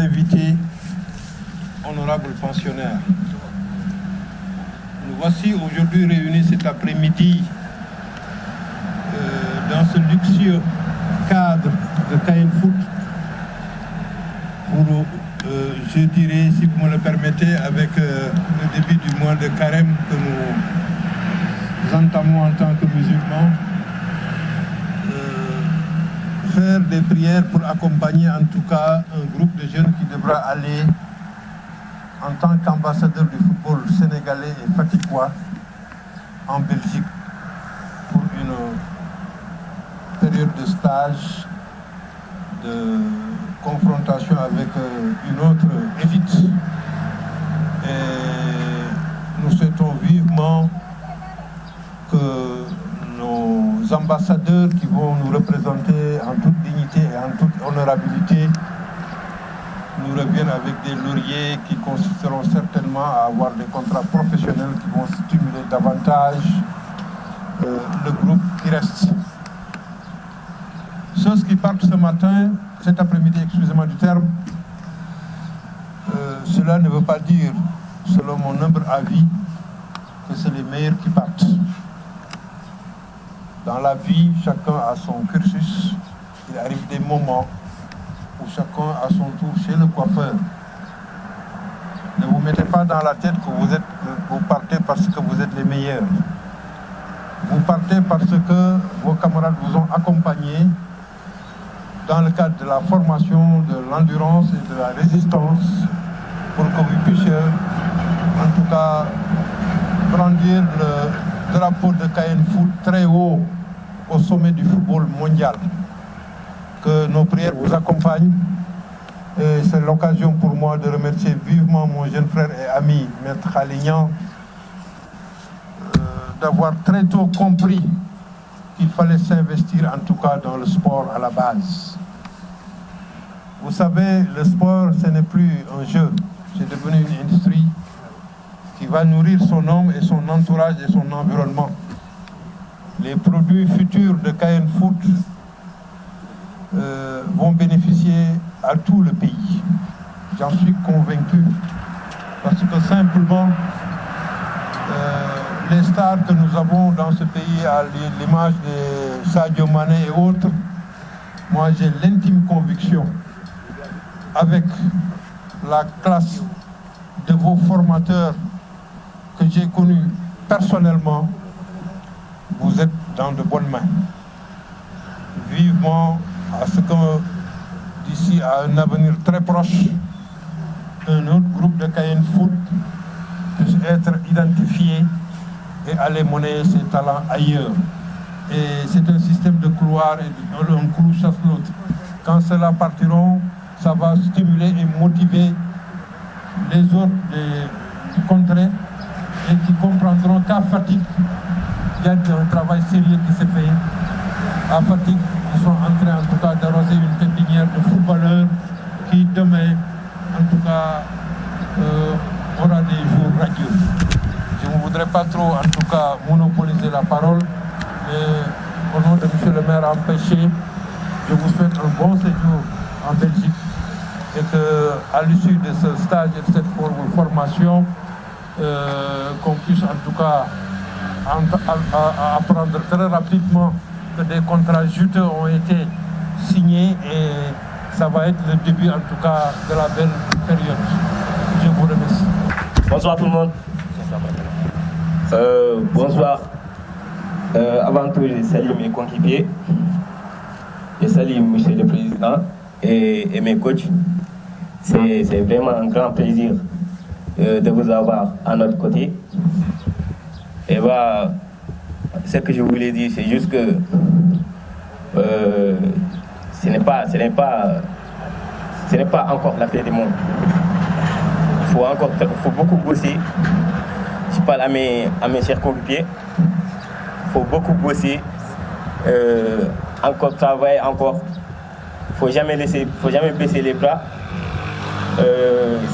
invités, honorables pensionnaires. Nous voici aujourd'hui réunis cet après-midi dans ce luxueux cadre de Caen Foot pour, je dirais, si vous me le permettez, avec le début du mois de carême que nous entamons en tant que musulmans, faire des prières pour accompagner en tout cas un groupe de jeunes qui devra aller en tant qu'ambassadeur du football sénégalais et faticois en Belgique pour une période de stage, de confrontation avec une autre élite. Et nous souhaitons vivement que nos ambassadeurs qui vont nous représenter en toute dignité et en toute honorabilité nous reviennent avec des lauriers qui consisteront certainement à avoir des contrats professionnels qui vont stimuler davantage le groupe qui reste. Ceux qui partent ce matin, cet après-midi, excusez-moi du terme, cela ne veut pas dire, selon mon humble avis, que c'est les meilleurs qui partent. Dans la vie, chacun a son cursus. Il arrive des moments où chacun a son tour chez le coiffeur. Ne vous mettez pas dans la tête que vous partez parce que vous êtes les meilleurs. Vous partez parce que vos camarades vous ont accompagné dans le cadre de la formation, de l'endurance et de la résistance pour que vous puissiez, en tout cas, brandir le drapeau de Caen Foot très haut au sommet du football mondial. Que nos prières vous accompagnent. Et c'est l'occasion pour moi de remercier vivement mon jeune frère et ami, Maître Khalignan, d'avoir très tôt compris qu'il fallait s'investir en tout cas dans le sport à la base. Vous savez, le sport, ce n'est plus un jeu, c'est devenu une industrie qui va nourrir son homme et son entourage et son environnement. Les produits futurs de Caen Foot vont bénéficier à tout le pays. J'en suis convaincu. Parce que simplement, les stars que nous avons dans ce pays, à l'image de Sadio Mané et autres, moi j'ai l'intime conviction, avec la classe de vos formateurs que j'ai connus personnellement, vous êtes dans de bonnes mains. Vivement à ce que d'ici à un avenir très proche, un autre groupe de Caen Foot puisse être identifié et aller monnayer ses talents ailleurs. Et c'est un système de couloir et un clou chasse l'autre. Quand ceux-là partiront, ça va stimuler et motiver les autres des contrées et qui comprendront qu'à Fatick, il y a un travail sérieux qui s'est fait. À Fatick, ils sont en train en tout cas d'arroser une pépinière de footballeurs qui demain, en tout cas, aura des jours radieux. Je ne voudrais pas trop en tout cas monopoliser la parole, mais au nom de M. le maire empêché, je vous souhaite un bon séjour en Belgique et qu'à l'issue de ce stage et de cette formation, qu'on puisse en tout cas apprendre très rapidement que des contrats juteux ont été signés et ça va être le début en tout cas de la belle période. Je vous remercie. Bonsoir tout le monde. Bonsoir. Avant tout, je salue mes coéquipiers. Je salue Monsieur le Président et mes coachs. C'est vraiment un grand plaisir de vous avoir à notre côté. Et voilà, ce que je voulais dire, c'est juste que ce n'est pas encore la fin du monde. Il faut beaucoup bosser. Je parle à mes chers coéquipiers. Il faut beaucoup bosser, encore travailler, encore. Il ne faut jamais baisser les bras.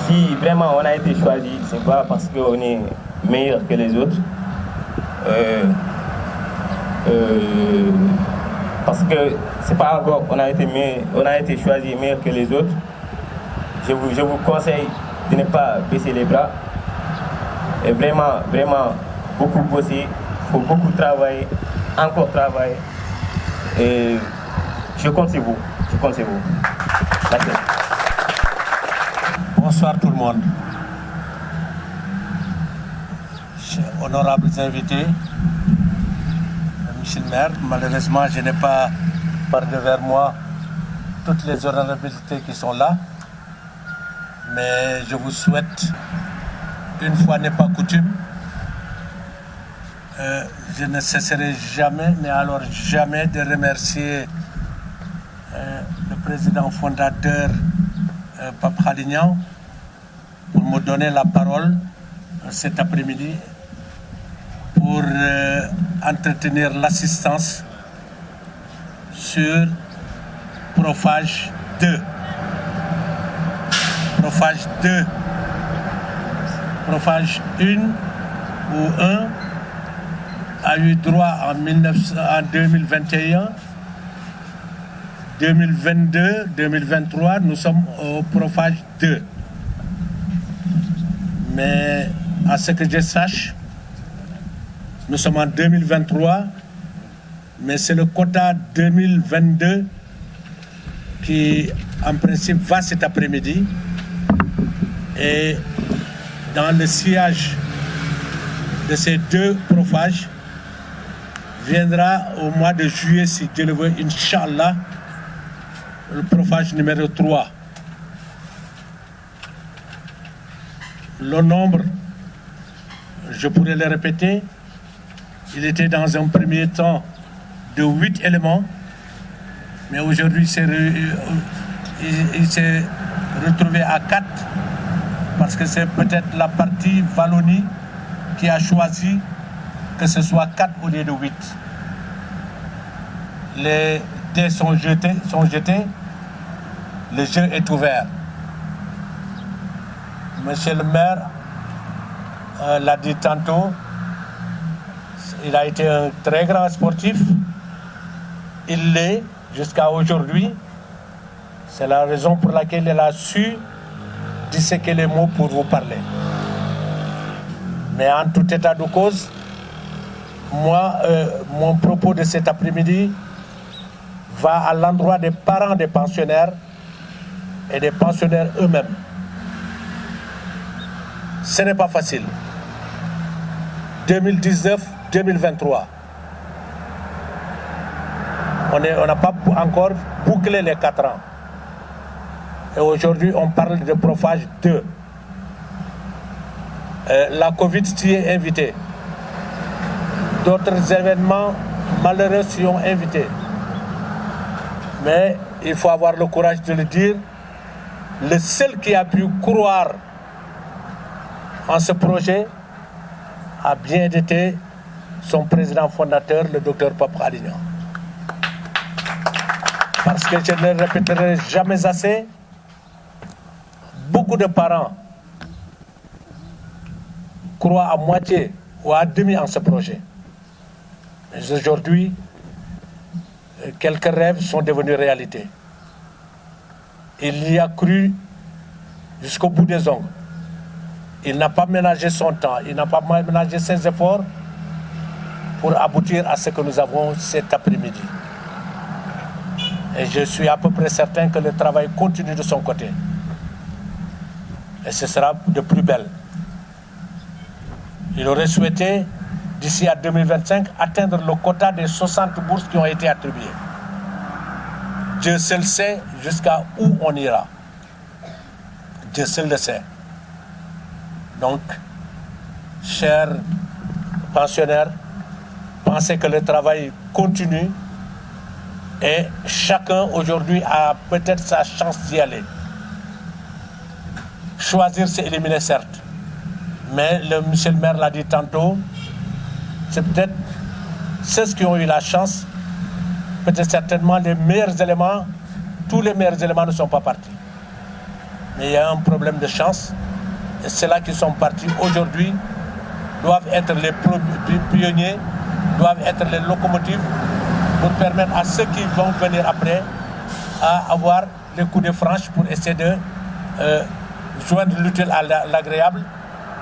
Si vraiment on a été choisi, c'est pas parce qu'on est meilleur que les autres. Parce que c'est pas encore on a été choisi meilleur que les autres. je vous conseille de ne pas baisser les bras et vraiment, beaucoup bosser, il faut beaucoup travailler, encore travailler. Et je compte sur vous, Merci. Bonsoir tout le monde. Honorables invités, Monsieur le maire, malheureusement je n'ai pas par devers moi toutes les honorabilités qui sont là, mais je vous souhaite, une fois n'est pas coutume, je ne cesserai jamais, mais alors jamais, de remercier le président fondateur Pape Khalignan pour me donner la parole cet après-midi pour entretenir l'assistance sur Prophage 2. Prophage 2. Prophage 1 ou 1 a eu droit en 2021. 2022, 2023, nous sommes au Prophage 2. Mais à ce que je sache, nous sommes en 2023, mais c'est le quota 2022 qui, en principe, va cet après-midi. Et dans le sillage de ces deux prophages, viendra au mois de juillet, si Dieu le veut, Inch'Allah, le prophage numéro 3. Le nombre, je pourrais le répéter, il était dans un premier temps de 8 éléments, mais aujourd'hui il s'est retrouvé à 4, parce que c'est peut-être la partie Wallonie qui a choisi que ce soit 4 au lieu de 8. Les dés sont jetés, le jeu est ouvert. Monsieur le maire l'a dit tantôt, il a été un très grand sportif. Il l'est jusqu'à aujourd'hui. C'est la raison pour laquelle il a su disséquer les mots pour vous parler. Mais en tout état de cause, moi, mon propos de cet après-midi va à l'endroit des parents des pensionnaires et des pensionnaires eux-mêmes. Ce n'est pas facile. 2019-2023. On n'a pas encore bouclé les 4 ans. Et aujourd'hui, on parle de Prophage 2. La Covid s'y est invitée. D'autres événements malheureux s'y ont invité. Mais il faut avoir le courage de le dire. Le seul qui a pu croire en ce projet a bien été son président fondateur, le docteur Pape Khalignan. Parce que je ne le répéterai jamais assez, beaucoup de parents croient à moitié ou à demi en ce projet. Mais aujourd'hui, quelques rêves sont devenus réalité. Il y a cru jusqu'au bout des ongles. Il n'a pas ménagé son temps, il n'a pas ménagé ses efforts pour aboutir à ce que nous avons cet après-midi. Et je suis à peu près certain que le travail continue de son côté. Et ce sera de plus belle. Il aurait souhaité, d'ici à 2025, atteindre le quota des 60 bourses qui ont été attribuées. Dieu seul sait jusqu'à où on ira. Dieu seul le sait. Donc, chers pensionnaires, pensez que le travail continue et chacun aujourd'hui a peut-être sa chance d'y aller. Choisir, c'est éliminer, certes. Mais monsieur le maire l'a dit tantôt, c'est peut-être ceux qui ont eu la chance, peut-être certainement les meilleurs éléments, tous les meilleurs éléments ne sont pas partis. Mais il y a un problème de chance. Et ceux-là qui sont partis aujourd'hui doivent être les pionniers, doivent être les locomotives pour permettre à ceux qui vont venir après à avoir les coups de franche pour essayer de joindre l'utile à l'agréable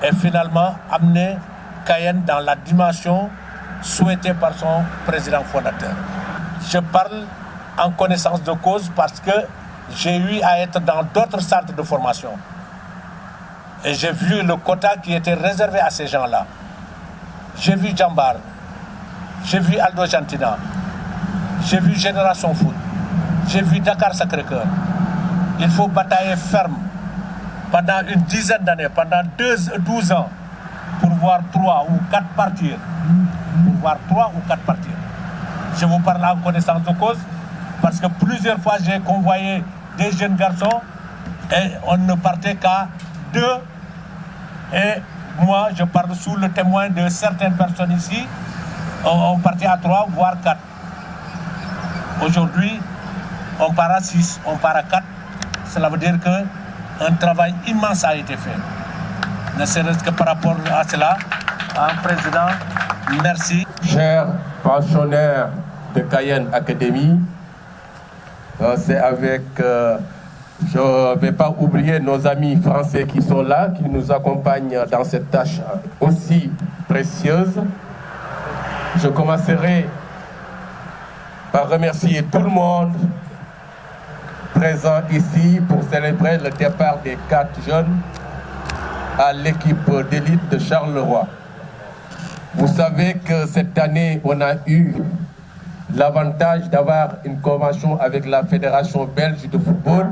et finalement amener Cayenne dans la dimension souhaitée par son président fondateur. Je parle en connaissance de cause parce que j'ai eu à être dans d'autres centres de formation. Et j'ai vu le quota qui était réservé à ces gens-là. J'ai vu Djambar, j'ai vu Aldo Gentina, j'ai vu Génération Foot, j'ai vu Dakar Sacré-Cœur. Il faut batailler ferme pendant une dizaine d'années, pendant 12 ans, pour voir 3 ou 4 partir. Je vous parle en connaissance de cause parce que plusieurs fois j'ai convoyé des jeunes garçons et on ne partait qu'à 2. Et moi, je parle sous le témoin de certaines personnes ici, on partait à 3, voire 4. Aujourd'hui, on part à 6, on part à 4. Cela veut dire qu'un travail immense a été fait. Ne serait-ce que par rapport à cela, Président, merci. Chers pensionnaires de Cayenne Academy, c'est avec... je ne vais pas oublier nos amis français qui sont là, qui nous accompagnent dans cette tâche aussi précieuse. Je commencerai par remercier tout le monde présent ici pour célébrer le départ des 4 jeunes à l'équipe d'élite de Charleroi. Vous savez que cette année, on a eu l'avantage d'avoir une convention avec la Fédération belge de football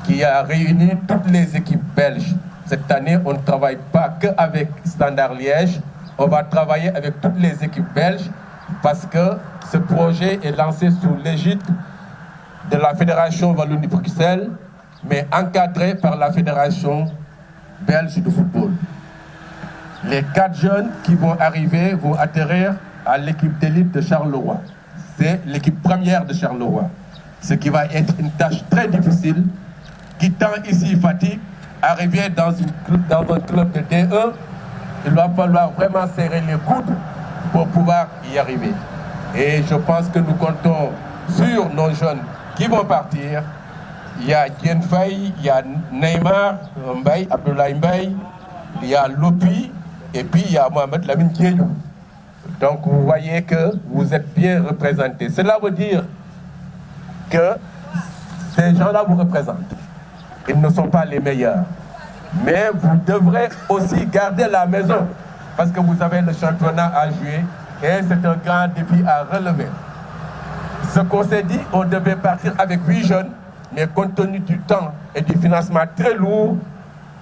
qui a réuni toutes les équipes belges. Cette année, on ne travaille pas qu'avec Standard Liège, on va travailler avec toutes les équipes belges parce que ce projet est lancé sous l'égide de la Fédération Wallonie-Bruxelles, mais encadré par la Fédération belge de football. Les 4 jeunes qui vont arriver vont atterrir à l'équipe d'élite de Charleroi. C'est l'équipe première de Charleroi. Ce qui va être une tâche très difficile, quittant ici Fatigue, arriver dans un club de D1, il va falloir vraiment serrer les coudes pour pouvoir y arriver. Et je pense que nous comptons sur nos jeunes qui vont partir. Il y a Dien Faye, il y a Neymar, Mbaye, Abdoulaye Mbaye, il y a Lopi, et puis il y a Mohamed Lamine Diédhiou. Donc vous voyez que vous êtes bien représentés. Cela veut dire que ces gens-là vous représentent. Ils ne sont pas les meilleurs. Mais vous devrez aussi garder la maison parce que vous avez le championnat à jouer et c'est un grand défi à relever. Ce qu'on s'est dit, on devait partir avec 8 jeunes, mais compte tenu du temps et du financement très lourd,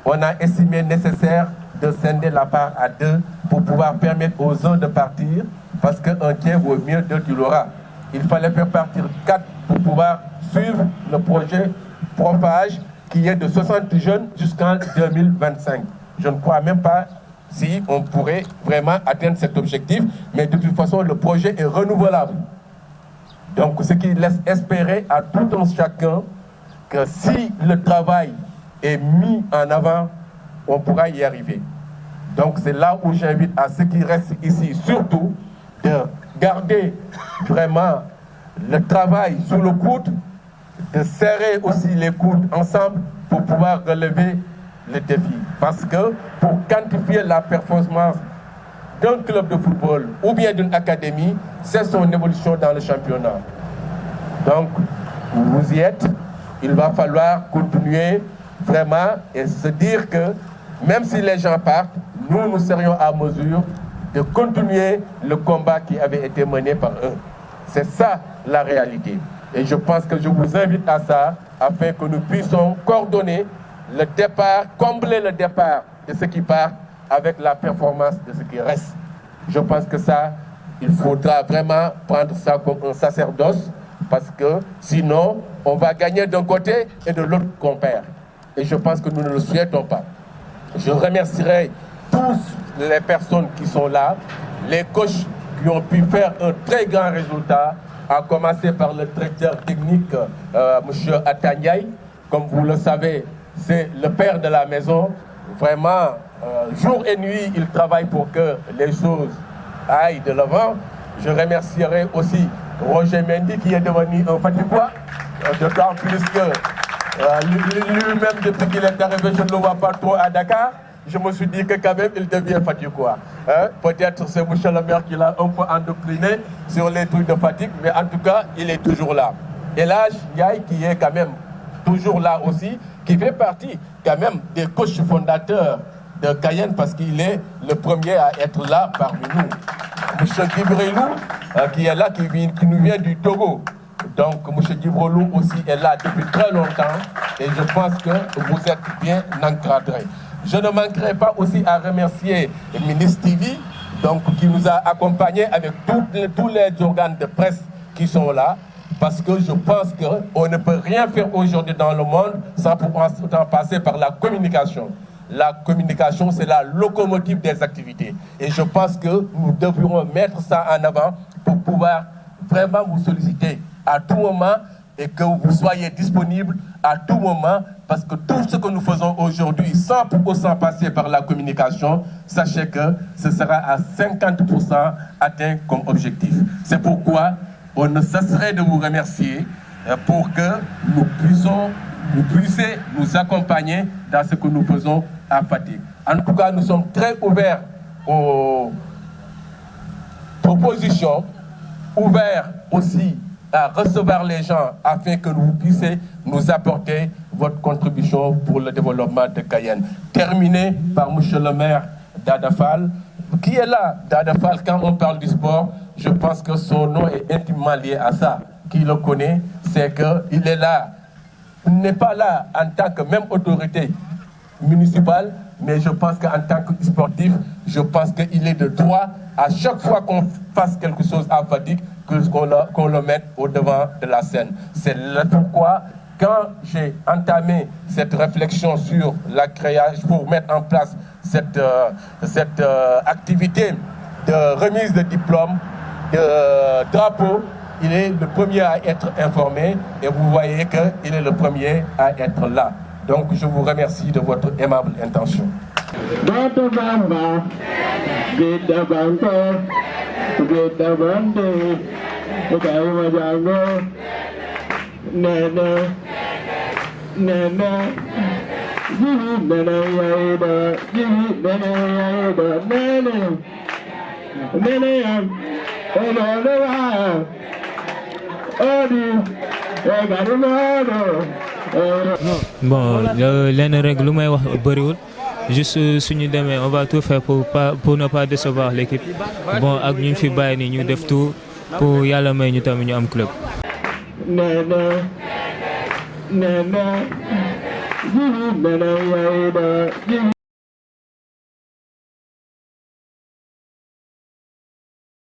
on a estimé nécessaire de scinder la part à 2 pour pouvoir permettre aux uns de partir parce qu'un tiers vaut mieux 2 tu l'auras. Il fallait faire partir 4 pour pouvoir suivre le projet Propage qui est de 60 jeunes jusqu'en 2025. Je ne crois même pas si on pourrait vraiment atteindre cet objectif, mais de toute façon, le projet est renouvelable. Donc, ce qui laisse espérer à tout un chacun que si le travail est mis en avant, on pourra y arriver. Donc, c'est là où j'invite à ceux qui restent ici, surtout, de garder vraiment le travail sous le coude, de serrer aussi les coudes ensemble pour pouvoir relever le défi. Parce que pour quantifier la performance d'un club de football ou bien d'une académie, c'est son évolution dans le championnat. Donc, vous y êtes, il va falloir continuer vraiment et se dire que même si les gens partent, nous serions à mesure de continuer le combat qui avait été mené par eux. C'est ça la réalité. Et je pense que je vous invite à ça, afin que nous puissions coordonner le départ, combler le départ de ceux qui partent avec la performance de ceux qui restent. Je pense que ça, il faudra vraiment prendre ça comme un sacerdoce, parce que sinon, on va gagner d'un côté et de l'autre qu'on perd. Et je pense que nous ne le souhaitons pas. Je remercierai tous les personnes qui sont là, les coachs qui ont pu faire un très grand résultat, à commencer par le directeur technique, M. Atangay. Comme vous le savez, c'est le père de la maison. Vraiment, jour et nuit, il travaille pour que les choses aillent de l'avant. Je remercierai aussi Roger Mendy qui est devenu un Fatiguois, d'autant plus que Lui-même, depuis qu'il est arrivé, je ne le vois pas trop à Dakar. Je me suis dit que quand même, il devient fatigué. Hein? Peut-être c'est M. le maire qui l'a un peu endoctriné sur les trucs de fatigue, mais en tout cas, il est toujours là. Et là, Ndiaye, qui est quand même toujours là aussi, qui fait partie quand même des coachs fondateurs de Cayenne, parce qu'il est le premier à être là parmi nous. M. Djibrilou, qui est là, qui nous vient du Togo. Donc, M. Djibrilou aussi est là depuis très longtemps, et je pense que vous êtes bien encadrés. Je ne manquerai pas aussi à remercier le ministre TV, donc, qui nous a accompagnés avec tous les organes de presse qui sont là, parce que je pense qu'on ne peut rien faire aujourd'hui dans le monde sans pour autant passer par la communication. La communication, c'est la locomotive des activités. Et je pense que nous devrions mettre ça en avant pour pouvoir vraiment vous solliciter à tout moment et que vous soyez disponible à tout moment, parce que tout ce que nous faisons aujourd'hui, sans pour autant passer par la communication, sachez que ce sera à 50% atteint comme objectif. C'est pourquoi on ne cesserait de vous remercier pour que vous puissiez nous accompagner dans ce que nous faisons à Fatick. En tout cas, nous sommes très ouverts aux propositions, ouverts aussi à recevoir les gens afin que vous puissiez nous apporter votre contribution pour le développement de Cayenne. Terminé par M. le maire Dada Fall, qui est là. Dada Fall, quand on parle du sport, je pense que son nom est intimement lié à ça. Qui le connaît, c'est qu'il est là. Il n'est pas là en tant que même autorité municipale, mais je pense qu'en tant que sportif, je pense qu'il est de droit, à chaque fois qu'on fasse quelque chose à Fatick, qu'on le mette au devant de la scène. C'est pourquoi, quand j'ai entamé cette réflexion sur la création, pour mettre en place cette activité de remise de diplôme, de drapeau, il est le premier à être informé et vous voyez qu'il est le premier à être là. Donc je vous remercie de votre aimable intention. Bon, lenn rek lu may wax bëriwul juste suñu demee on va tout faire pour ne pas décevoir l'équipe. Bon, ak ñu fi bàyyi ni ñu def tout pour yàlla may ñu tamit ñu am club.